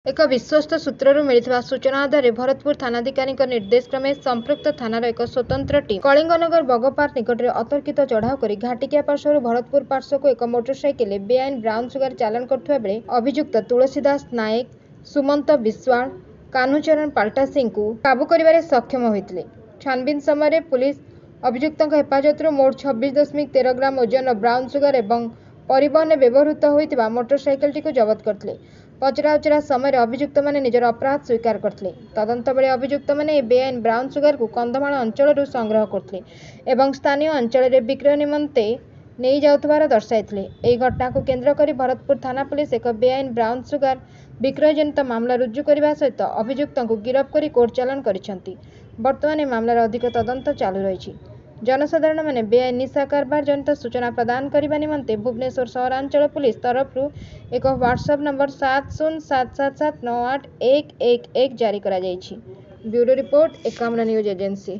एक विश्वस्त सूत्रରୁ ମିଳିଥିବା ସୂଚନା ଆଧାରରେ ଭରତପୁର ଥାନାଧିକାରୀଙ୍କ ନିର୍ଦ୍ଦେଶକ୍ରମେ ସମ୍ପୃକ୍ତ ଥାନାର ଏକ ସ୍ୱତନ୍ତ୍ର ଟିମ୍ କଳିଙ୍ଗନଗର ବଗପାର୍କ ନିକଟରେ ଅତର୍କିତ ଚଢ଼ାଉ କରି ଘାଟିକିଆ ପାର୍ଶ୍ୱରୁ ଭରତପୁର ପାର୍ଶ୍ୱକୁ ଏକ ମୋଟରସାଇକେଲରେ ବେଆଇନ ବ୍ରାଉନ ସୁଗାର ଚାଲାଣ କରୁଥିବା ବେଳେ ଅଭିଯୁକ୍ତ ତୁଳସୀ ଦାସ ନାୟକ, ସୁମନ୍ତ ବିଶ୍ୱାଳ, କାହ୍ନୁଚରଣ ପାଲଟାସିଂଙ୍କୁ କାବୁ କରିବାରେ ସକ୍ଷମ ହୋଇଥିଲେ। ଛାନଭିନ ସମୟରେ ପୁଲିସ ଅଭିଯୁକ୍ତଙ୍କ ହେଫାଜତରୁ ମୋଟ 26.13 ଗ୍ରାମ ଓଜନର ବ୍ରାଉନ ସୁଗାର ଏବଂ ପରିବହନରେ ବ୍ୟବହୃତ ହୋଇଥିବା ମୋଟରସାଇକେଲଟିକୁ ଜବତ କରିଥିଲେ। ପଚରାଉଚରା ସମୟରେ ଅଭିଯୁକ୍ତମାନେ ନିଜର ଅପରାଧ ସ୍ୱୀକାର କରିଥିଲେ। ତଦନ୍ତ ବେଳେ ଅଭିଯୁକ୍ତମାନେ ଏହି ବେଆଇନ ବ୍ରାଉନ ସୁଗାରକୁ କନ୍ଧମାଳ ଅଞ୍ଚଳରୁ ସଂଗ୍ରହ କରୁଥିଲେ ଏବଂ ସ୍ଥାନୀୟ ଅଞ୍ଚଳରେ ବିକ୍ରୟ ନିମନ୍ତେ ନେଇ ଯାଉଥିବାର ଦର୍ଶାଇଥିଲେ। ଏହି ଘଟଣାକୁ କେନ୍ଦ୍ର କରି ଭରତପୁର ଥାନା ପୁଲିସ ଏକ ବେଆଇନ ବ୍ରାଉନ ସୁଗାର ବିକ୍ରୟଜନିତ ମାମଲା ରୁଜୁ କରିବା ସହିତ ଅଭିଯୁକ୍ତଙ୍କୁ ଗିରଫ କରି କୋର୍ଟ ଚାଲାଣ କରିଛନ୍ତି। ବର୍ତ୍ତମାନ ଏହି ମାମଲାର ଅଧିକ ତଦନ୍ତ ଚାଲୁ ରହିଛି। ଜନସାଧାରଣମାନେ ବେଆଇନ ନିଶା କାରବାର ଜନିତ ସୂଚନା ପ୍ରଦାନ କରିବା ନିମନ୍ତେ ଭୁବନେଶ୍ୱର ସହରାଞ୍ଚଳ ପୁଲିସ ତରଫରୁ ଏକ ହ୍ୱାଟ୍ସଆପ୍ ନମ୍ବର 7077798111 ଜାରି କରାଯାଇଛି। Bureau report, Ekamra news agency.